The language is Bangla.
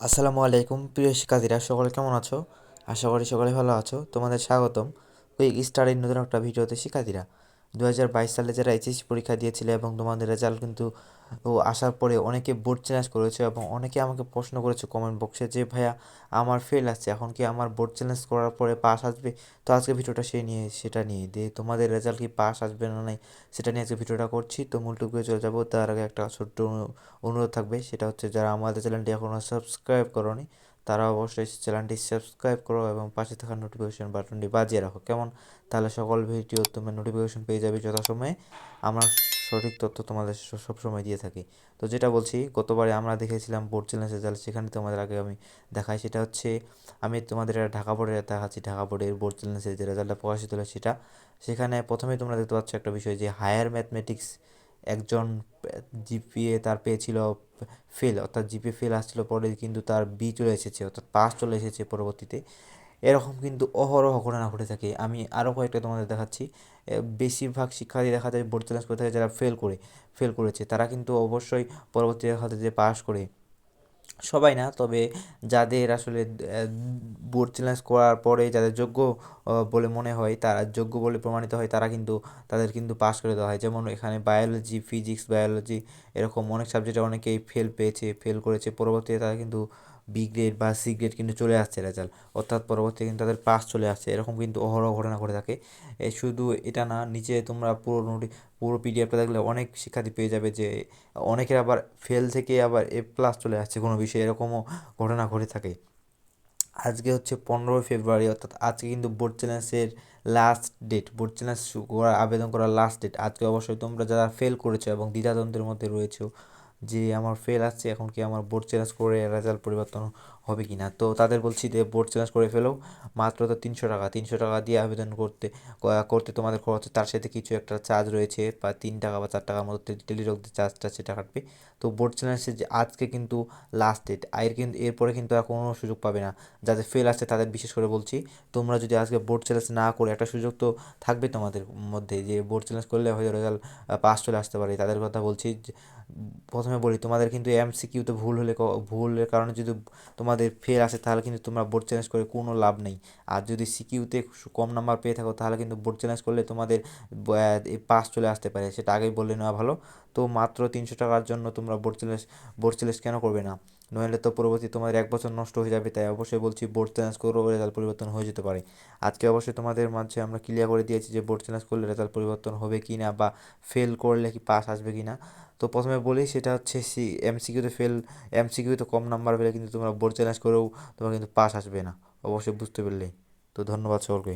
আসসালামু আলাইকুম প্রিয় শিক্ষার্থীরা, সকলে কেমন আছো? আশা করি সকলে ভালো আছো। তোমাদের স্বাগতম কুইক স্টাডির নতুন একটা ভিডিওতে। শিক্ষার্থীরা, 2022 সালে যারা এইচএসসি পরীক্ষা দিয়েছিলে এবং তোমাদের রেজাল্ট কিন্তু আসার পরে অনেকে বোর্ড চ্যালেঞ্জ করেছে এবং অনেকে আমাকে প্রশ্ন করেছে কমেন্ট বক্সে যে ভাইয়া আমার ফেল আসছে, এখন কি আমার বোর্ড চ্যালেঞ্জ করার পরে পাস আসবে? তো আজকে ভিডিওটা সেটা নিয়ে দিয়ে তোমাদের রেজাল্ট কি পাস আসবে না নাই সেটা নিয়ে আজকে ভিডিওটা করছি। তো মূল টপিকে চলে যাবো। তার আগে একটা ছোট্ট অনুরোধ থাকবে, সেটা হচ্ছে যারা আমাদের চ্যানেলটি এখনও সাবস্ক্রাইব করোনি তারা অবশ্যই চ্যানেলটি সাবস্ক্রাইব করো এবং পাশে থাকা নোটিফিকেশন বাটনটি বাজিয়ে রাখো। কেমন? তাহলে সকল ভিডিও তুমি নোটিফিকেশন পেয়ে যাবে যথাসময়ে। আমরা সঠিক তথ্য তোমাদের সবসময় দিয়ে থাকি। তো যেটা বলছি, গতবারে আমরা দেখেছিলাম বোর্ড চ্যালেঞ্জ রেজাল্ট, সেখানে তোমাদের আগে আমি দেখাই। সেটা হচ্ছে আমি তোমাদের ঢাকা বোর্ডের দেখাচ্ছি। ঢাকা বোর্ডের বোর্ড চ্যালেঞ্জের যে রেজাল্টটা প্রকাশিত হলো সেটা, সেখানে প্রথমেই তোমরা দেখতে পাচ্ছ একটা বিষয় যে হায়ার ম্যাথমেটিক্স একজন জিপিএ তার পেয়েছিল ফেল, অর্থাৎ জিপিএ ফেল আসছিল, পরে কিন্তু তার বি চলে এসেছে, অর্থাৎ পাস চলে এসেছে পরবর্তীতে। এরকম কিন্তু অহরহ ঘটনা ঘটে থাকে। আমি আরও কয়েকটা তোমাদের দেখাচ্ছি। বেশিরভাগ শিক্ষার্থী দেখা যায় বোর্ড চ্যালেঞ্জ করে থাকে যারা ফেল করেছে, তারা কিন্তু অবশ্যই পরবর্তীতে দেখা যায় যে পাস করে। সবাই না, তবে যাদের আসলে বোর্ড চ্যালেঞ্জ করার পরে যাদের যোগ্য বলে মনে হয়, তারা যোগ্য বলে প্রমাণিত হয়, তাদের কিন্তু পাস করে দেওয়া হয়। যেমন এখানে বায়োলজি, ফিজিক্স, বায়োলজি এরকম অনেক সাবজেক্টে অনেকেই ফেল করেছে, পরবর্তীতে তারা কিন্তু বি গ্রেড বা সি গ্রেড কিন্তু চলে আসছে রেজাল্ট, অর্থাৎ পরবর্তীতে কিন্তু তাদের পাস চলে আসছে। এরকম কিন্তু অহরহ ঘটনা ঘটে থাকে। শুধু এটা না, নিচে তোমরা পুরো পিডিএফটা দেখলে অনেক শিক্ষার্থী পেয়ে যাবে যে অনেকের আবার ফেল থেকে আবার এ প্লাস চলে আসছে কোনো বিষয়ে, এরকমও ঘটনা ঘটে থাকে। আজকে হচ্ছে 15 ফেব্রুয়ারি, অর্থাৎ আজকে কিন্তু বোর্ড চ্যালেঞ্জের লাস্ট ডেট, বোর্ড চ্যালেঞ্জ করার আবেদন করার লাস্ট ডেট আজকে। অবশ্যই তোমরা যারা ফেল করেছো এবং দ্বিধাদ্বন্দ্বের মধ্যে রয়েছো যে আমার ফেল আসছে, এখন কি আমার বোর্ড চ্যালেঞ্জ করে রেজাল্ট পরিবর্তন হবে কি না, তো তাদের বলছি যে বোর্ড চ্যালেঞ্জ করে ফেলো। মাত্র তো 300 টাকা দিয়ে আবেদন করতে তোমাদের খরচ হচ্ছে, তার সাথে কিছু একটা চার্জ রয়েছে, বা 3 টাকা বা 4 টাকার মতো টেলিটক যে চার্জটা সেটা কাটবে। তো বোর্ড চ্যালেঞ্জের যে আজকে কিন্তু লাস্ট ডেট, এরপরে কিন্তু আর কোনো সুযোগ পাবে না। যাদের ফেল আসছে তাদের বিশেষ করে বলছি, তোমরা যদি আজকে বোর্ড চ্যালেঞ্জ না করে, একটা সুযোগ তো থাকবে তোমাদের মধ্যে যে বোর্ড চ্যালেঞ্জ করলে হয়তো রেজাল্ট পাস চলে আসতে পারে, তাদের কথা বলছি। প্রথমে বলি, তোমাদের কিন্তু এমসিকিউতে ভুলের কারণে যদি তোমাদের ফেল আসে, তাহলে কিন্তু তোমরা বোর্ড চ্যালেঞ্জ করে কোনো লাভ নেই। আর যদি সিকিউতে কম নাম্বার পেয়ে থাকো, তাহলে কিন্তু বোর্ড চ্যালেঞ্জ করলে তোমাদের পাস চলে আসতে পারে, সেটা আগেই বলে নেওয়া ভালো। তো মাত্র 300 টাকার জন্য তোমরা বোর্ড চ্যালেঞ্জ কেন করবে না? নইলে তো পরবর্তী তোমাদের 1 বছর নষ্ট হয়ে যাবে। তাই অবশ্যই বলছি, বোর্ড চ্যালেঞ্জ করো, রেজাল্ট পরিবর্তন হয়ে যেতে পারে। আজকে অবশ্যই তোমাদের মাঝে আমরা ক্লিয়ার করে দিয়েছি যে বোর্ড চ্যালেঞ্জ করলে রেজাল্ট পরিবর্তন হবে কি না, বা ফেল করলে কি পাস আসবে কি না। তো প্রথমে বলি, সেটা হচ্ছে এমসিকিউতে কম নাম্বার পেলে কিন্তু তোমরা বোর্ড চ্যালেঞ্জ করেও তোমার কিন্তু পাস আসবে না, অবশ্যই বুঝতে পারলে। তো ধন্যবাদ সকলকে।